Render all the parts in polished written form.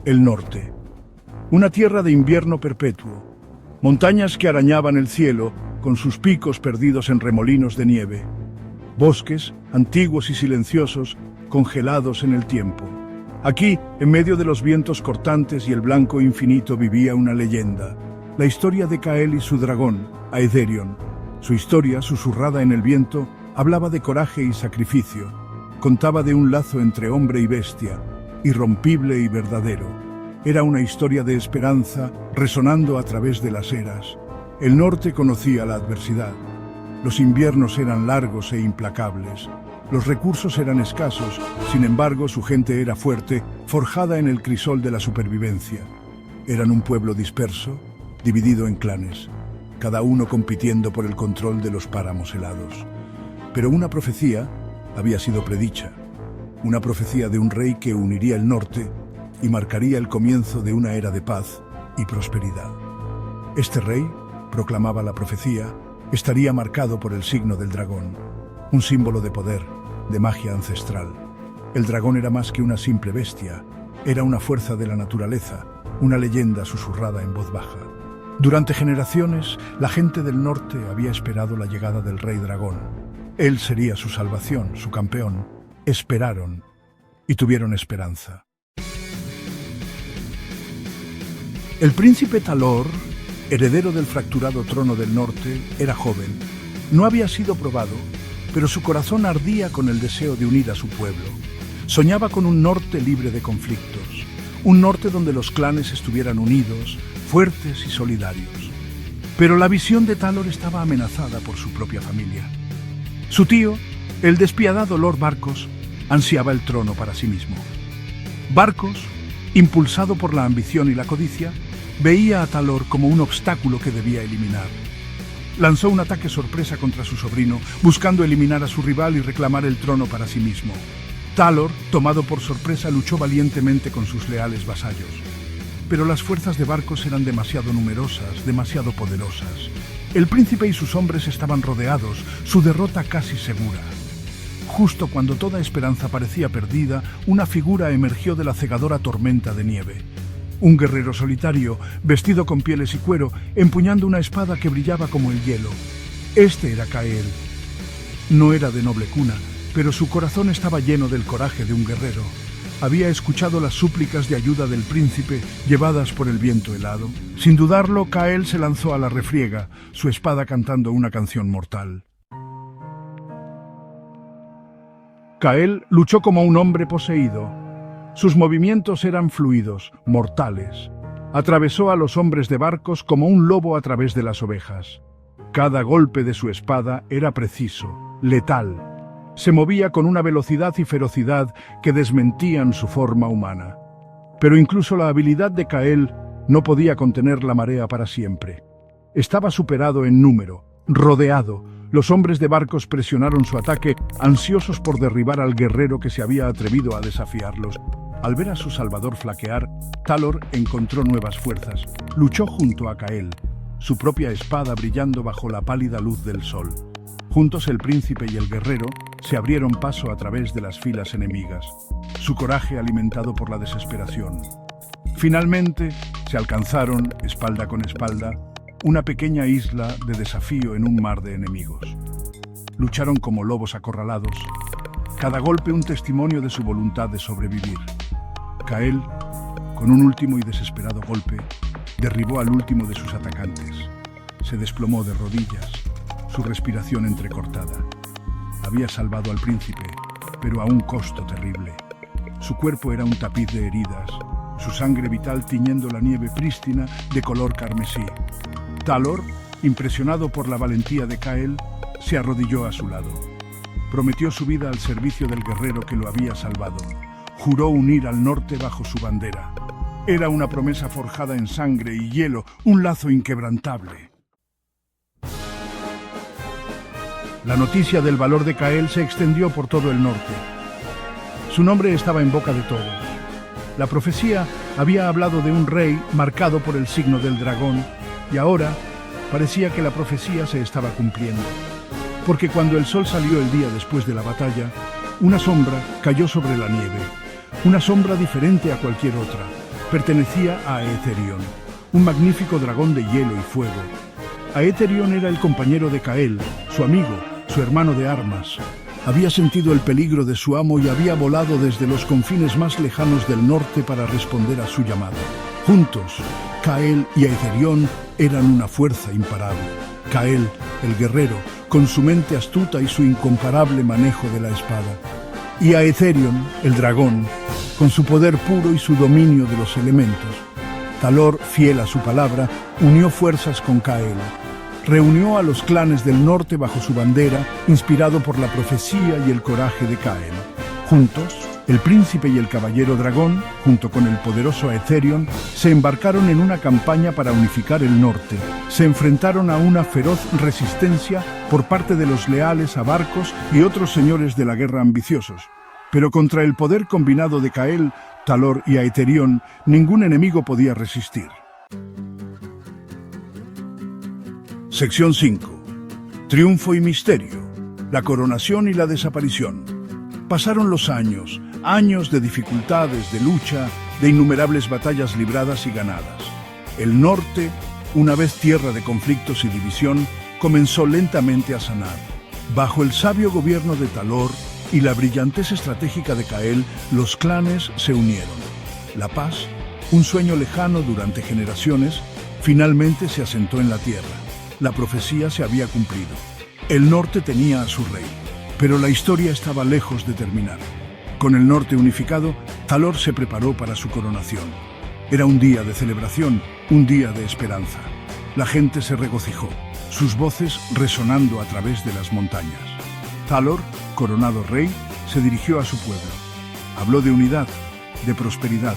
El norte. Una tierra de invierno perpetuo. Montañas que arañaban el cielo con sus picos perdidos en remolinos de nieve. Bosques, antiguos y silenciosos, congelados en el tiempo. Aquí, en medio de los vientos cortantes y el blanco infinito, vivía una leyenda. La historia de Kael y su dragón, Aetherion. Su historia, susurrada en el viento, hablaba de coraje y sacrificio. Contaba de un lazo entre hombre y bestia, irrompible y verdadero. Era una historia de esperanza, resonando a través de las eras. El norte conocía la adversidad. Los inviernos eran largos e implacables. Los recursos eran escasos, sin embargo su gente era fuerte, forjada en el crisol de la supervivencia. Eran un pueblo disperso, dividido en clanes, cada uno compitiendo por el control de los páramos helados. Pero una profecía había sido predicha, una profecía de un rey que uniría el norte y marcaría el comienzo de una era de paz y prosperidad. Este rey, proclamaba la profecía, estaría marcado por el signo del dragón, un símbolo de poder, de magia ancestral. El dragón era más que una simple bestia, era una fuerza de la naturaleza, una leyenda susurrada en voz baja. Durante generaciones, la gente del norte había esperado la llegada del rey dragón. Él sería su salvación, su campeón. Esperaron y tuvieron esperanza. El príncipe Talor, heredero del fracturado trono del norte, era joven. No había sido probado, pero su corazón ardía con el deseo de unir a su pueblo. Soñaba con un norte libre de conflictos, un norte donde los clanes estuvieran unidos, fuertes y solidarios. Pero la visión de Talor estaba amenazada por su propia familia. Su tío, el despiadado Lord Barcos, ansiaba el trono para sí mismo. Barcos, impulsado por la ambición y la codicia, veía a Talor como un obstáculo que debía eliminar. Lanzó un ataque sorpresa contra su sobrino, buscando eliminar a su rival y reclamar el trono para sí mismo. Talor, tomado por sorpresa, luchó valientemente con sus leales vasallos. Pero las fuerzas de Barcos eran demasiado numerosas, demasiado poderosas. El príncipe y sus hombres estaban rodeados, su derrota casi segura. Justo cuando toda esperanza parecía perdida, una figura emergió de la cegadora tormenta de nieve. Un guerrero solitario, vestido con pieles y cuero, empuñando una espada que brillaba como el hielo. Este era Kael. No era de noble cuna, pero su corazón estaba lleno del coraje de un guerrero. Había escuchado las súplicas de ayuda del príncipe, llevadas por el viento helado. Sin dudarlo, Kael se lanzó a la refriega, su espada cantando una canción mortal. Kael luchó como un hombre poseído. Sus movimientos eran fluidos, mortales. Atravesó a los hombres de Barcos como un lobo a través de las ovejas. Cada golpe de su espada era preciso, letal. Se movía con una velocidad y ferocidad que desmentían su forma humana. Pero incluso la habilidad de Kael no podía contener la marea para siempre. Estaba superado en número, rodeado. Los hombres de Barcos presionaron su ataque, ansiosos por derribar al guerrero que se había atrevido a desafiarlos. Al ver a su salvador flaquear, Talor encontró nuevas fuerzas. Luchó junto a Kael, su propia espada brillando bajo la pálida luz del sol. Juntos el príncipe y el guerrero se abrieron paso a través de las filas enemigas, su coraje alimentado por la desesperación. Finalmente, se alcanzaron, espalda con espalda, una pequeña isla de desafío en un mar de enemigos. Lucharon como lobos acorralados, cada golpe un testimonio de su voluntad de sobrevivir. Kael, con un último y desesperado golpe, derribó al último de sus atacantes. Se desplomó de rodillas, su respiración entrecortada. Había salvado al príncipe, pero a un costo terrible. Su cuerpo era un tapiz de heridas, su sangre vital tiñendo la nieve prístina de color carmesí. Talor, impresionado por la valentía de Kael, se arrodilló a su lado. Prometió su vida al servicio del guerrero que lo había salvado. Juró unir al norte bajo su bandera. Era una promesa forjada en sangre y hielo, un lazo inquebrantable. La noticia del valor de Kael se extendió por todo el norte. Su nombre estaba en boca de todos. La profecía había hablado de un rey marcado por el signo del dragón, y ahora parecía que la profecía se estaba cumpliendo. Porque cuando el sol salió el día después de la batalla, una sombra cayó sobre la nieve, una sombra diferente a cualquier otra, pertenecía a Aetherion, un magnífico dragón de hielo y fuego. Aetherion era el compañero de Cael, su amigo, su hermano de armas. Había sentido el peligro de su amo y había volado desde los confines más lejanos del norte para responder a su llamado. Juntos, Cael y Aetherion eran una fuerza imparable. Cael, el guerrero, con su mente astuta y su incomparable manejo de la espada. Y Aetherion, el dragón, con su poder puro y su dominio de los elementos. Talor, fiel a su palabra, unió fuerzas con Cael. Reunió a los clanes del norte bajo su bandera, inspirado por la profecía y el coraje de Cael. Juntos, el príncipe y el caballero dragón, junto con el poderoso Aetherion, se embarcaron en una campaña para unificar el norte. Se enfrentaron a una feroz resistencia por parte de los leales abarcos y otros señores de la guerra ambiciosos. Pero contra el poder combinado de Cael, Talor y Aetherion, ningún enemigo podía resistir. Sección 5. Triunfo y misterio. La coronación y la desaparición. Pasaron los años, años de dificultades, de lucha, de innumerables batallas libradas y ganadas. El norte, una vez tierra de conflictos y división, comenzó lentamente a sanar. Bajo el sabio gobierno de Talor y la brillantez estratégica de Cael, los clanes se unieron. La paz, un sueño lejano durante generaciones, finalmente se asentó en la tierra. La profecía se había cumplido. El norte tenía a su rey, pero la historia estaba lejos de terminar. Con el norte unificado, Talor se preparó para su coronación. Era un día de celebración, un día de esperanza. La gente se regocijó, sus voces resonando a través de las montañas. Talor, coronado rey, se dirigió a su pueblo. Habló de unidad, de prosperidad,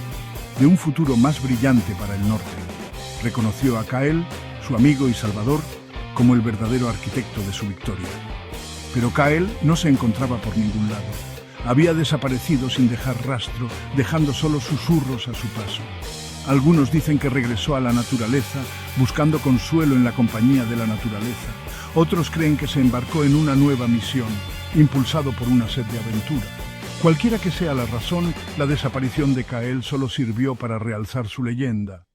de un futuro más brillante para el norte. Reconoció a Cael, su amigo y salvador, como el verdadero arquitecto de su victoria. Pero Cael no se encontraba por ningún lado. Había desaparecido sin dejar rastro, dejando solo susurros a su paso. Algunos dicen que regresó a la naturaleza, buscando consuelo en la compañía de la naturaleza. Otros creen que se embarcó en una nueva misión, impulsado por una sed de aventura. Cualquiera que sea la razón, la desaparición de Cael solo sirvió para realzar su leyenda.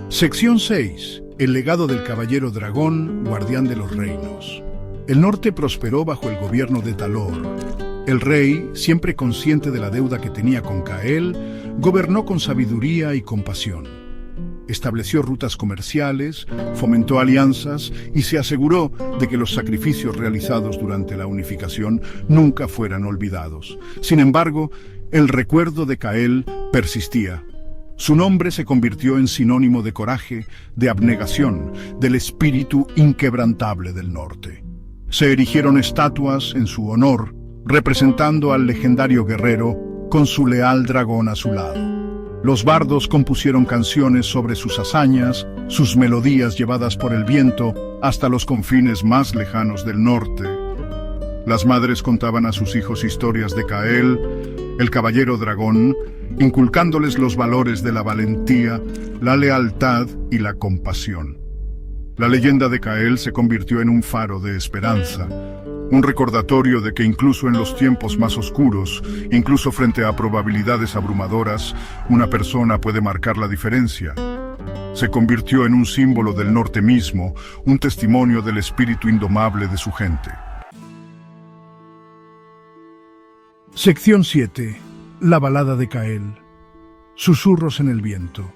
Sección 6. El legado del caballero dragón, guardián de los reinos. El norte prosperó bajo el gobierno de Talor. El rey, siempre consciente de la deuda que tenía con Cael, gobernó con sabiduría y compasión. Estableció rutas comerciales, fomentó alianzas y se aseguró de que los sacrificios realizados durante la unificación nunca fueran olvidados. Sin embargo, el recuerdo de Cael persistía. Su nombre se convirtió en sinónimo de coraje, de abnegación, del espíritu inquebrantable del norte. Se erigieron estatuas en su honor, representando al legendario guerrero con su leal dragón a su lado. Los bardos compusieron canciones sobre sus hazañas, sus melodías llevadas por el viento hasta los confines más lejanos del norte. Las madres contaban a sus hijos historias de Cael, el caballero dragón, inculcándoles los valores de la valentía, la lealtad y la compasión. La leyenda de Cael se convirtió en un faro de esperanza, un recordatorio de que incluso en los tiempos más oscuros, incluso frente a probabilidades abrumadoras, una persona puede marcar la diferencia. Se convirtió en un símbolo del norte mismo, un testimonio del espíritu indomable de su gente. Sección 7. La balada de Cael. Susurros en el viento.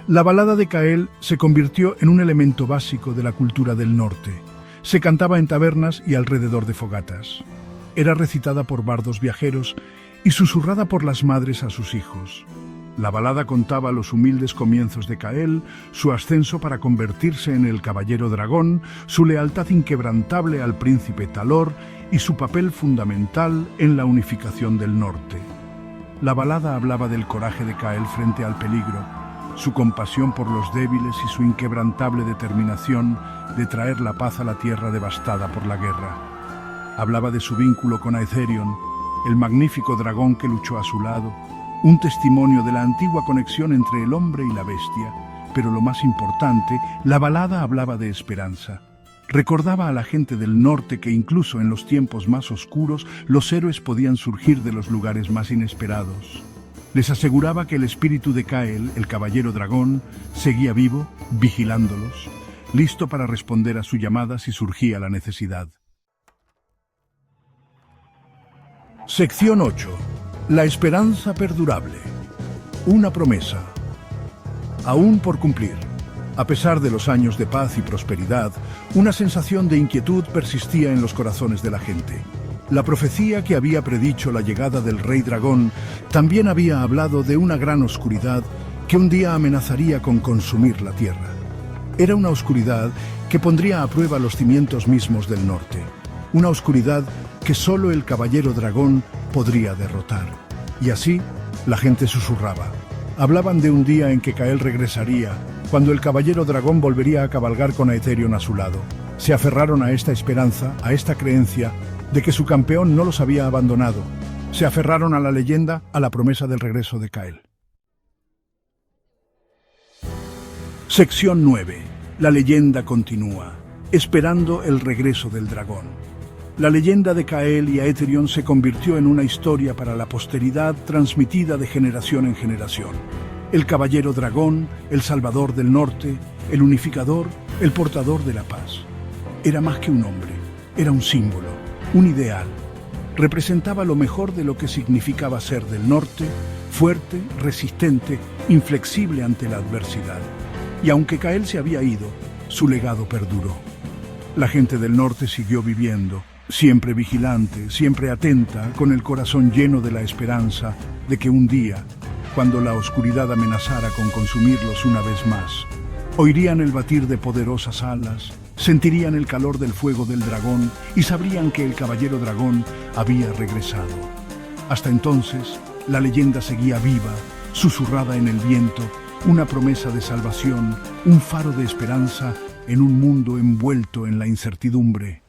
La balada de Cael se convirtió en un elemento básico de la cultura del norte. Se cantaba en tabernas y alrededor de fogatas. Era recitada por bardos viajeros y susurrada por las madres a sus hijos. La balada contaba los humildes comienzos de Cael, su ascenso para convertirse en el caballero dragón, su lealtad inquebrantable al príncipe Talor y su papel fundamental en la unificación del norte. La balada hablaba del coraje de Cael frente al peligro, su compasión por los débiles y su inquebrantable determinación de traer la paz a la tierra devastada por la guerra. Hablaba de su vínculo con Aetherion, el magnífico dragón que luchó a su lado, un testimonio de la antigua conexión entre el hombre y la bestia, pero lo más importante, la balada hablaba de esperanza. Recordaba a la gente del norte que incluso en los tiempos más oscuros los héroes podían surgir de los lugares más inesperados. Les aseguraba que el espíritu de Kael, el caballero dragón, seguía vivo, vigilándolos, listo para responder a su llamada si surgía la necesidad. Sección 8. La esperanza perdurable. Una promesa. Aún por cumplir. A pesar de los años de paz y prosperidad, una sensación de inquietud persistía en los corazones de la gente. La profecía que había predicho la llegada del Rey Dragón también había hablado de una gran oscuridad que un día amenazaría con consumir la tierra. Era una oscuridad que pondría a prueba los cimientos mismos del norte. Una oscuridad que solo el Caballero Dragón podría derrotar. Y así, la gente susurraba. Hablaban de un día en que Kael regresaría, cuando el Caballero Dragón volvería a cabalgar con Aetherion a su lado. Se aferraron a esta esperanza, a esta creencia, de que su campeón no los había abandonado. Se aferraron a la leyenda, a la promesa del regreso de Kael. Sección 9. La leyenda continúa, esperando el regreso del dragón. La leyenda de Kael y Aetherion se convirtió en una historia para la posteridad transmitida de generación en generación. El caballero dragón, el salvador del norte, el unificador, el portador de la paz. Era más que un hombre, era un símbolo, un ideal. Representaba lo mejor de lo que significaba ser del norte, fuerte, resistente, inflexible ante la adversidad. Y aunque Kael se había ido, su legado perduró. La gente del norte siguió viviendo, siempre vigilante, siempre atenta, con el corazón lleno de la esperanza de que un día, cuando la oscuridad amenazara con consumirlos una vez más, oirían el batir de poderosas alas, sentirían el calor del fuego del dragón y sabrían que el caballero dragón había regresado. Hasta entonces, la leyenda seguía viva, susurrada en el viento, una promesa de salvación, un faro de esperanza en un mundo envuelto en la incertidumbre.